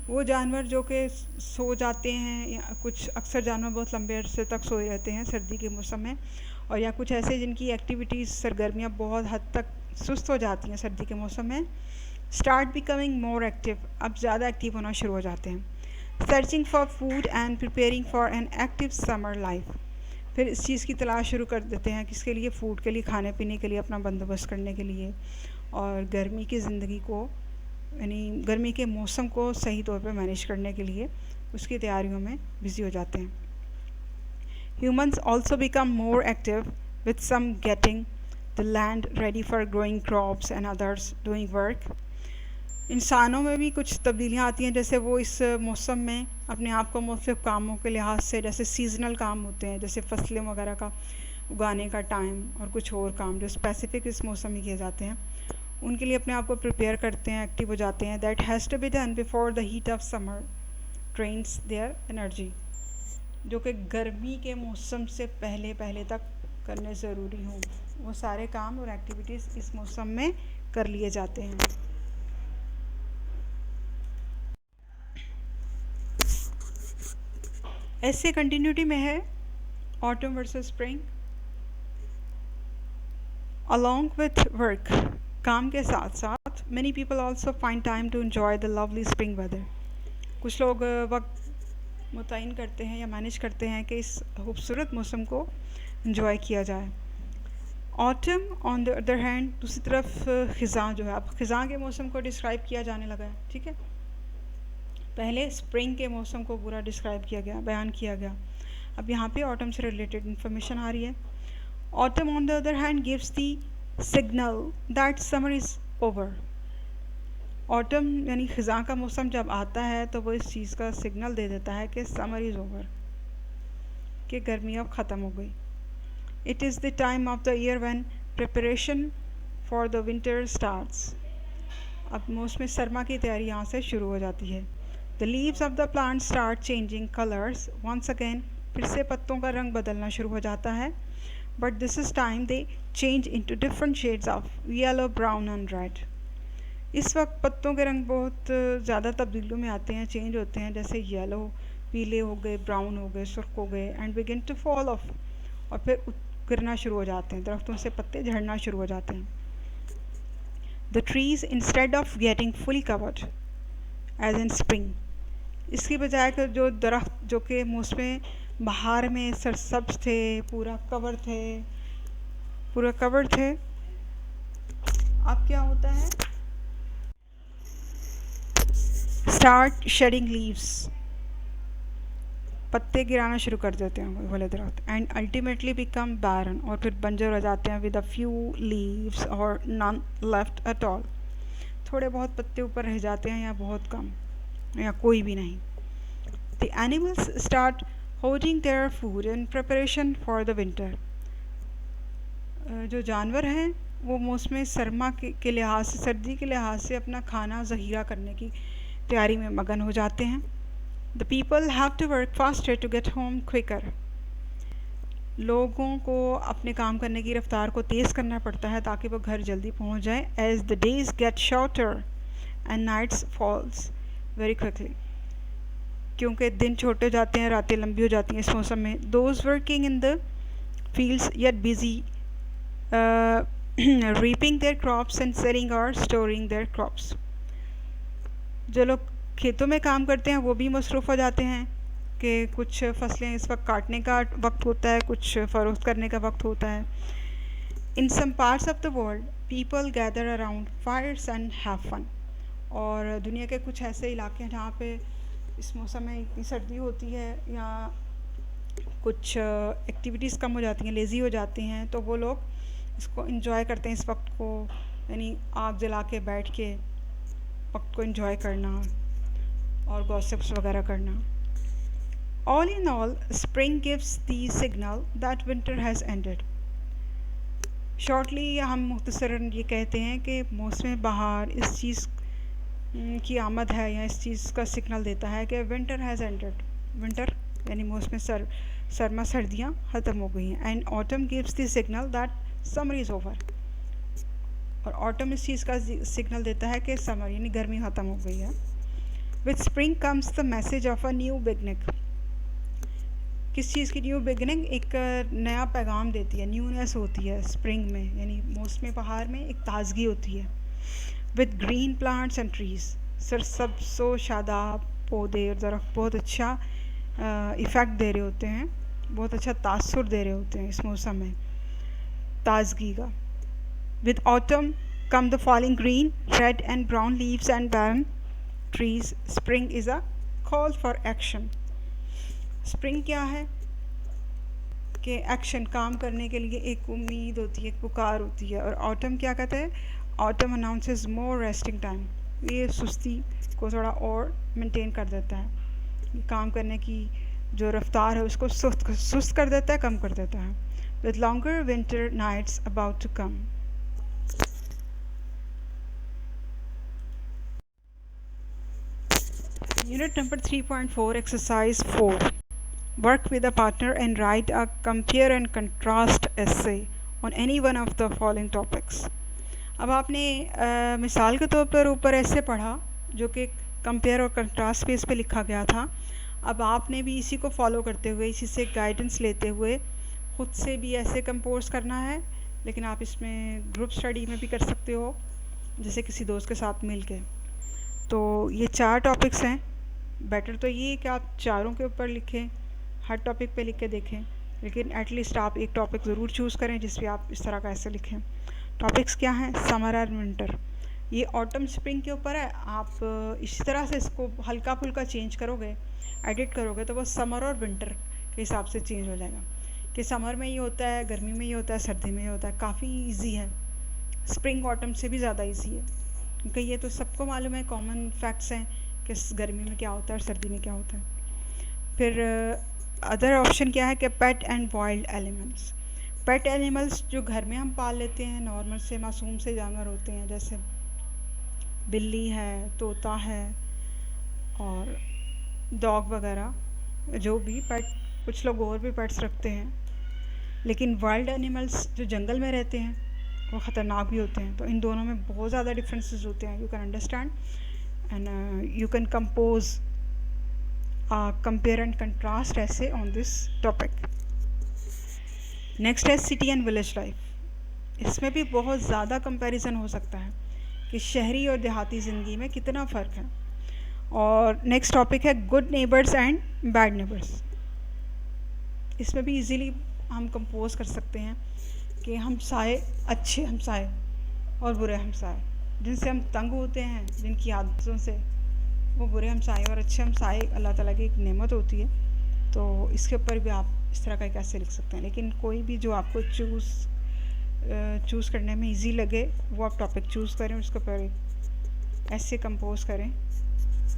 वो जानवर जो कि सो जाते हैं, या कुछ अक्सर जानवर बहुत लंबे अरसे तक सोए रहते हैं सर्दी के मौसम में, और या कुछ ऐसे जिनकी एक्टिविटीज़, सरगर्मियाँ बहुत हद तक सुस्त हो जाती हैं सर्दी के मौसम में, स्टार्ट बिकमिंग मोर एक्टिव, अब ज़्यादा एक्टिव होना शुरू हो जाते हैं। Searching for food and preparing for an active summer life. फिर इस चीज़ की तलाश शुरू कर देते हैं, किसके लिए? फूड के लिए, खाने पीने के लिए, अपना बंदोबस्त करने के लिए, और गर्मी की ज़िंदगी को यानी गर्मी के मौसम को सही तौर पे मैनेज करने के लिए उसकी तैयारियों में बिज़ी हो जाते हैं। Humans also become more active, with some getting the land ready for growing crops and others doing work. इंसानों में भी कुछ तब्दीलियाँ आती हैं, जैसे वो इस मौसम में अपने आप को मुख्तलिफ कामों के लिहाज से, जैसे सीजनल काम होते हैं, जैसे फसलें वगैरह का उगाने का टाइम, और कुछ और काम जो स्पेसिफिक इस मौसम में किए जाते हैं, उनके लिए अपने आप को प्रिपेयर करते हैं, एक्टिव हो जाते हैं। That has to be done before the heat of summer drains their energy, जो कि गर्मी के मौसम से पहले पहले तक करने ज़रूरी हों। वो सारे काम और एक्टिविटीज़ इस मौसम में कर लिए जाते हैं। ऐसे कंटिन्यूटी में है autumn versus spring. Along with work, काम के साथ साथ, many people also find time to enjoy the lovely spring weather. कुछ लोग वक्त मुतय्यन करते हैं या मैनेज करते हैं कि इस खूबसूरत मौसम को इंजॉय किया जाए। Autumn on the other hand, दूसरी तरफ ख़िज़ां जो है, अब ख़िज़ां के मौसम को डिस्क्राइब किया जाने लगा है, ठीक है। पहले स्प्रिंग के मौसम को पूरा डिस्क्राइब किया गया, बयान किया गया। अब यहाँ पे ऑटम से रिलेटेड इन्फॉर्मेशन आ रही है। Autumn on the other hand gives the signal that summer is over. Autumn यानी ख़िज़ां का मौसम जब आता है तो वो इस चीज़ का सिग्नल दे देता है कि समर इज़ ओवर, कि गर्मी अब ख़त्म हो गई। It is the time of the year when preparation for the winter starts. अब मौसम सरमा की तैयारी यहाँ से शुरू हो जाती है। The leaves of the plant start changing colours once again, फिर से पत्तों का रंग बदलना शुरू हो जाता है। But this is time they change into different shades of yellow, brown and red. इस वक्त पत्तों के रंग बहुत ज़्यादा तब्दीलियों में आते हैं, चेंज होते हैं, जैसे येलो, पीले हो गए, ब्राउन हो गए, सुर्ख हो गए, and begin to fall off, और फिर गिरना शुरू हो जाते हैं, दरख्तों से पत्ते झड़ना शुरू हो जाते हैं। The trees instead of getting fully covered as in spring, इसकी बजाय कि जो दरख्त जो कि मौसम बहार में सरसब्ज थे, पूरा कवर थे, अब क्या होता है? स्टार्ट शेडिंग लीव्स, पत्ते गिराना शुरू कर देते हैं वाले दरख्त, एंड अल्टीमेटली बिकम बैरन, और फिर बंजर हो जाते हैं, विद अ फ्यू लीव्स और नन लेफ्ट एट ऑल। थोड़े बहुत पत्ते ऊपर रह जाते हैं, या बहुत कम, या कोई भी नहीं। The animals start holding their food in preparation for the winter. जो जानवर हैं वो मौसम सरमा के लिहाज से, सर्दी के लिहाज से अपना खाना ज़ख़ीरा करने की तैयारी में मगन हो जाते हैं। The people have to work faster to get home quicker. लोगों को अपने काम करने की रफ्तार को तेज़ करना पड़ता है ताकि वो घर जल्दी पहुंच जाए। As the days get shorter and nights falls very quickly, क्योंकि दिन छोटे हो जाते हैं, रातें लंबी हो जाती हैं इस मौसम में। Those working in the fields yet busy reaping there crops and selling और स्टोरिंग देयर क्रॉप्स। जो लोग खेतों में काम करते हैं वो भी मसरूफ़ हो जाते हैं कि कुछ फसलें इस वक्त काटने का वक्त होता है, कुछ फ़रोख्त करने का वक्त होता है। In some parts of the world people gather around fires and have fun. और दुनिया के कुछ ऐसे इलाके हैं जहाँ पे इस मौसम में इतनी सर्दी होती है या कुछ एक्टिविटीज़ कम हो जाती हैं, लेज़ी हो जाती हैं, तो वो लोग इसको इंजॉय करते हैं, इस वक्त को, यानी आग जला के बैठ के वक्त को इंजॉय करना और गॉसिप्स वगैरह करना। All in all spring gives the signal that winter has ended. Shortly हम मुख्तसरन ये कहते हैं कि मौसम बहार इस चीज़ की आमद है, या इस चीज़ का सिग्नल देता है कि विंटर हैज़ एंडेड। विंटर यानी मौसम सरमा, सर्दियाँ ख़त्म हो गई हैं। And autumn gives the signal that summer is over. और ऑटम इस चीज़ का सिग्नल देता है कि समर यानी गर्मी ख़त्म हो गई है। With spring comes the message of a new beginning. किस चीज़ की न्यू बिगनिंग? एक नया पैगाम देती है, न्यूनेस होती है स्प्रिंग में, यानी मौसम बहार में एक ताजगी होती है। With green plants and trees, सरसब्ज़ो शादाब पौधे और दरख्त बहुत अच्छा इफ़ेक्ट दे रहे होते हैं, बहुत अच्छा तासुर दे रहे होते हैं इस मौसम में ताजगी का। With autumn come the falling green, red and brown leaves and barren trees. Spring is a call for action. Spring क्या है कि एक्शन, काम करने के लिए एक उम्मीद होती है, एक पुकार होती है। और ऑटम क्या कहते हैं? ऑटम अनाउंसेस मोर रेस्टिंग टाइम, ये सुस्ती को थोड़ा और मेंटेन कर देता है, काम करने की जो रफ्तार है उसको सुस्त कर देता है, कम कर देता है। With longer winter nights about to come. Unit number 3.4, exercise 4. Work with a partner and write a compare and contrast essay on any one of the following topics. अब आपने मिसाल के तौर पर ऊपर ऐसे पढ़ा जो कि कंपेयर और कंट्रास्ट बेस पे लिखा गया था। अब आपने भी इसी को फॉलो करते हुए, इसी से गाइडेंस लेते हुए ख़ुद से भी ऐसे कंपोज करना है, लेकिन आप इसमें ग्रुप स्टडी में भी कर सकते हो, जैसे किसी दोस्त के साथ मिल के। तो ये 4 टॉपिक्स हैं। बेटर तो ये कि आप चारों के ऊपर लिखें, हर टॉपिक पे लिख के देखें, लेकिन एटलीस्ट आप एक टॉपिक ज़रूर चूज़ करें जिस पे आप इस तरह का ऐसे लिखें। टॉपिक्स क्या हैं? समर और विंटर। ये ऑटम स्प्रिंग के ऊपर है। आप इसी तरह से इसको हल्का फुल्का चेंज करोगे, एडिट करोगे, तो वो समर और विंटर के हिसाब से चेंज हो जाएगा कि समर में ये होता है, गर्मी में ये होता है, सर्दी में ये होता है। काफ़ी ईजी है, स्प्रिंग ऑटम से भी ज़्यादा ईजी है, क्योंकि ये तो सबको मालूम है, कॉमन फैक्ट्स हैं कि गर्मी में क्या होता है और सर्दी में क्या होता है। फिर अदर ऑप्शन क्या है कि pet and wild elements. Pet animals जो घर में हम पाल लेते हैं, नॉर्मल से मासूम से जानवर होते हैं, जैसे बिल्ली है, तोता है और डॉग वगैरह, जो भी पेट, कुछ लोग और भी पेट्स रखते हैं। लेकिन वाइल्ड एनिमल्स जो जंगल में रहते हैं वो ख़तरनाक भी होते हैं। तो इन दोनों में बहुत ज़्यादा डिफरेंसेस होते हैं। You can understand and you can compose compare and contrast essay on this topic. Next है सिटी एंड विलेज लाइफ। इसमें भी बहुत ज़्यादा कंपैरिजन हो सकता है कि शहरी और देहाती ज़िंदगी में कितना फ़र्क है। और नेक्स्ट टॉपिक है good neighbours and bad neighbours. इसमें भी इजीली हम कंपोज कर सकते हैं कि हमसाए, अच्छे हमसाए और बुरे हमसाए, जिनसे हम तंग होते हैं, जिनकी आदतों से, वो बुरे हमसाए और अच्छे हमसाए अल्लाह ताला की एक नेमत होती है। तो इसके ऊपर भी आप इस तरह का कैसे लिख सकते हैं। लेकिन कोई भी जो आपको चूज़ करने में इजी लगे वो आप टॉपिक चूज़ करें, उसके ऊपर ऐसे कंपोज करें,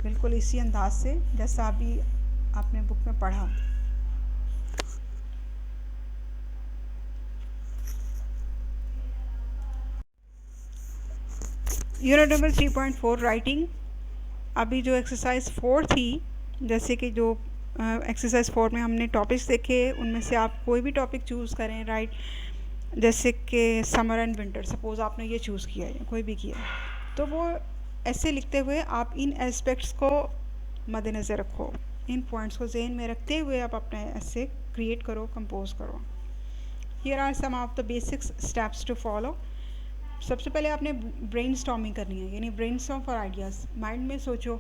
बिल्कुल इसी अंदाज से जैसा अभी आपने बुक में पढ़ा। Unit number 3.4 writing. अभी जो एक्सरसाइज 4 थी, जैसे कि जो एक्सरसाइज 4 में हमने टॉपिक्स देखे, उनमें से आप कोई भी टॉपिक चूज़ करें, राइट। जैसे कि समर एंड विंटर, सपोज़ आपने ये चूज़ किया है, कोई भी किया, तो वो ऐसे लिखते हुए आप इन एस्पेक्ट्स को मद्देनज़र रखो, इन पॉइंट्स को जहन में रखते हुए आप अपने ऐसे क्रिएट करो, कंपोज करो। Here are some of the basic steps to follow. सबसे पहले आपने ब्रेनस्टॉर्मिंग करनी है, यानी ब्रेनस्टॉर्म फॉर आइडियाज़। माइंड में सोचो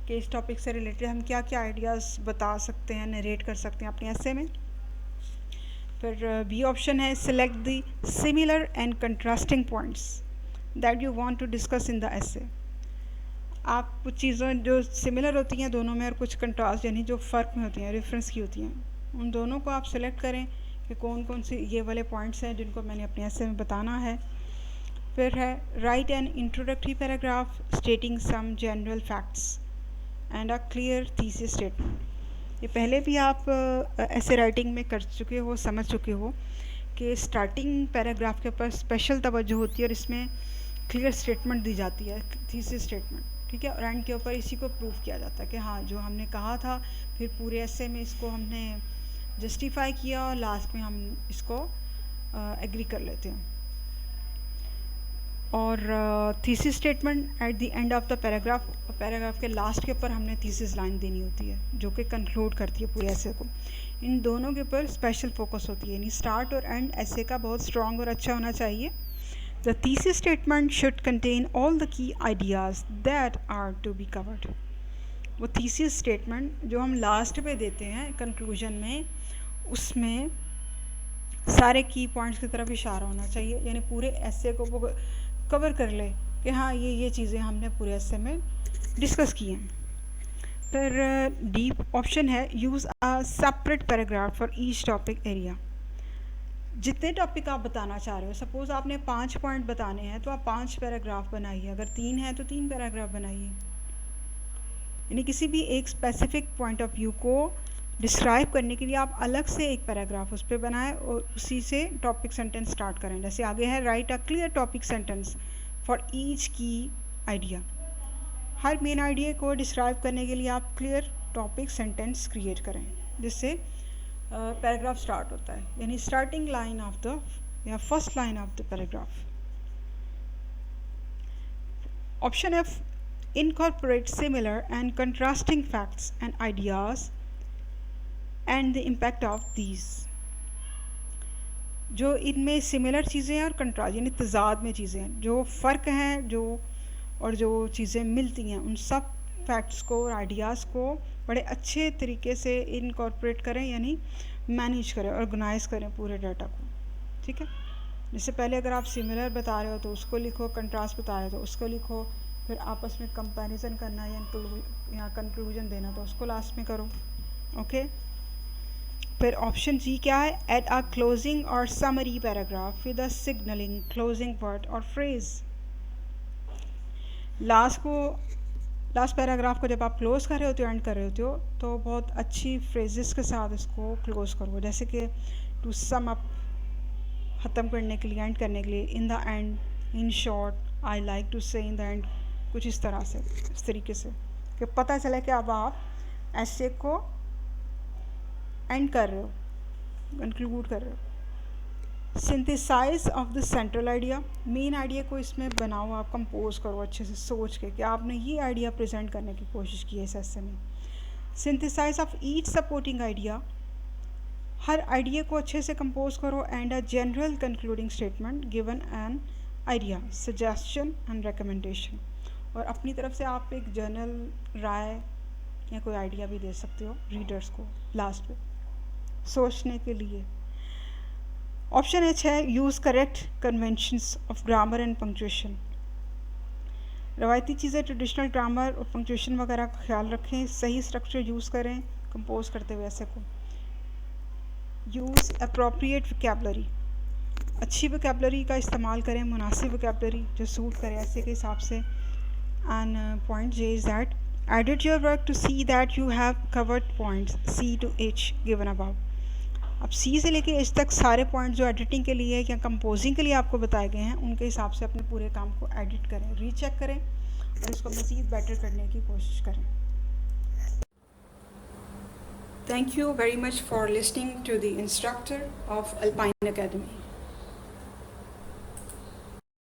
कि इस टॉपिक से रिलेटेड हम क्या क्या आइडियाज़ बता सकते हैं, नरेट कर सकते हैं अपने ऐसे में। फिर बी ऑप्शन है select the similar and contrasting points that you want to discuss in the essay. आप कुछ चीज़ों जो सिमिलर होती हैं दोनों में और कुछ कंट्रास्ट यानी जो फ़र्क में होती हैं, रेफरेंस की होती हैं, उन दोनों को आप सेलेक्ट करें कि कौन कौन से ये वाले पॉइंट्स हैं जिनको मैंने अपने ऐसे में बताना है। फिर है write an introductory paragraph stating some general facts and a clear thesis statement. ये पहले भी आप ऐसे राइटिंग में कर चुके हो, समझ चुके हो कि स्टार्टिंग पैराग्राफ के ऊपर स्पेशल तवज्जो होती है और इसमें क्लियर स्टेटमेंट दी जाती है, थीसिस स्टेटमेंट, ठीक है। और एंड के ऊपर इसी को प्रूफ किया जाता है कि हाँ जो हमने कहा था, फिर पूरे ऐसे में इसको हमने जस्टिफाई किया और लास्ट में हम इसको एग्री कर लेते हैं। और thesis statement at the end of the paragraph, paragraph के लास्ट के ऊपर हमने थीसिस लाइन देनी होती है जो कि कंक्लूड करती है पूरे ऐसे को। इन दोनों के ऊपर स्पेशल फोकस होती है, यानी स्टार्ट और एंड ऐसे का बहुत स्ट्रॉन्ग और अच्छा होना चाहिए। The thesis statement should contain all the key ideas that are to be covered. वो थीसिस स्टेटमेंट जो हम लास्ट पे देते हैं कंक्लूजन में, उसमें सारे की पॉइंट्स की तरफ इशारा होना चाहिए, यानी पूरे ऐसे को वो कवर कर ले कि हाँ ये चीज़ें हमने पूरे ऐसे में डिस्कस की हैं। फिर डी ऑप्शन है use a separate paragraph for each topic area. जितने टॉपिक आप बताना चाह रहे हो, सपोज़ आपने 5 पॉइंट बताने हैं तो आप 5 पैराग्राफ बनाइए, अगर 3 है तो 3 पैराग्राफ बनाइए, यानी किसी भी एक स्पेसिफिक पॉइंट ऑफ व्यू को डिस्क्राइब करने के लिए आप अलग से एक पैराग्राफ उस पर बनाएं और उसी से टॉपिक सेंटेंस स्टार्ट करें। जैसे आगे है right a clear topic sentence for each की आइडिया। हर मेन आइडिया को डिस्क्राइब करने के लिए आप क्लियर टॉपिक सेंटेंस क्रिएट करें, जिससे पैराग्राफ स्टार्ट होता है, यानी स्टार्टिंग लाइन ऑफ द या first line of the paragraph. Option F incorporate similar and contrasting facts and ideas and the impact of these। जो इनमें सिमिलर चीज़ें हैं और कंट्रास्ट यानी तजाद में चीज़ें हैं, जो फ़र्क हैं जो और जो चीज़ें मिलती हैं, उन सब फैक्ट्स को और आइडियाज़ को बड़े अच्छे तरीके से इनकॉर्पोरेट करें, यानी मैनेज करें, ऑर्गेनाइज करें पूरे डाटा को। ठीक है, जैसे पहले अगर आप सिमिलर बता रहे हो तो उसको लिखो, कंट्रास्ट बता रहे हो तो उसको लिखो, फिर आपस में कंपैरिजन करना या कंक्लूजन देना तो उसको लास्ट में करो। ओके, फिर ऑप्शन जी क्या है, एड अ क्लोजिंग और summary paragraph with a signalling closing word और फ्रेज। लास्ट पैराग्राफ को जब आप क्लोज कर रहे होते हो, एंड कर रहे होते हो, तो बहुत अच्छी फ्रेजेस के साथ इसको क्लोज करो, जैसे कि टू सम अप, ख़त्म करने के लिए, एंड करने के लिए, in the end, in short, I like to say in the and, कुछ इस तरह से, इस तरीके से कि पता चले कि अब आप ऐसे को एंड कर रहे हो, कंक्लूड कर रहे हो। Synthesize of the central idea, main idea को इसमें बनाओ, आप कंपोज करो अच्छे से सोच के कि आपने ये आइडिया प्रेजेंट करने की कोशिश की है इस ऐसे में। Synthesize of each supporting idea, हर आइडिया को अच्छे से कंपोज करो, and a general concluding statement given an idea, suggestion and recommendation. और अपनी तरफ से आप एक जनरल राय या कोई आइडिया भी दे सकते हो रीडर्स को लास्ट में सोचने के लिए। ऑप्शन एच है use correct conventions of grammar and punctuation. रवायती चीज़ें, ट्रेडिशनल ग्रामर और पंक्चुएशन वगैरह का ख्याल रखें, सही स्ट्रक्चर यूज़ करें कंपोज करते हुए ऐसे को। यूज़ अप्रोप्रिएट वोकैबुलरी, अच्छी वोकैबुलरी का इस्तेमाल करें, मुनासिब वोकैबुलरी जो सूट करे ऐसे के हिसाब से। And point J is that edit your work to see that you have covered points C to H given above। अब C से लेके H तक सारे पॉइंट जो एडिटिंग के लिए या कंपोजिंग के लिए आपको बताए गए हैं, उनके हिसाब से अपने पूरे काम को एडिट करें, रीचेक करें और इसको मज़ीद बेटर करने की कोशिश करें। Thank you very much for listening to the instructor of Alpine Academy।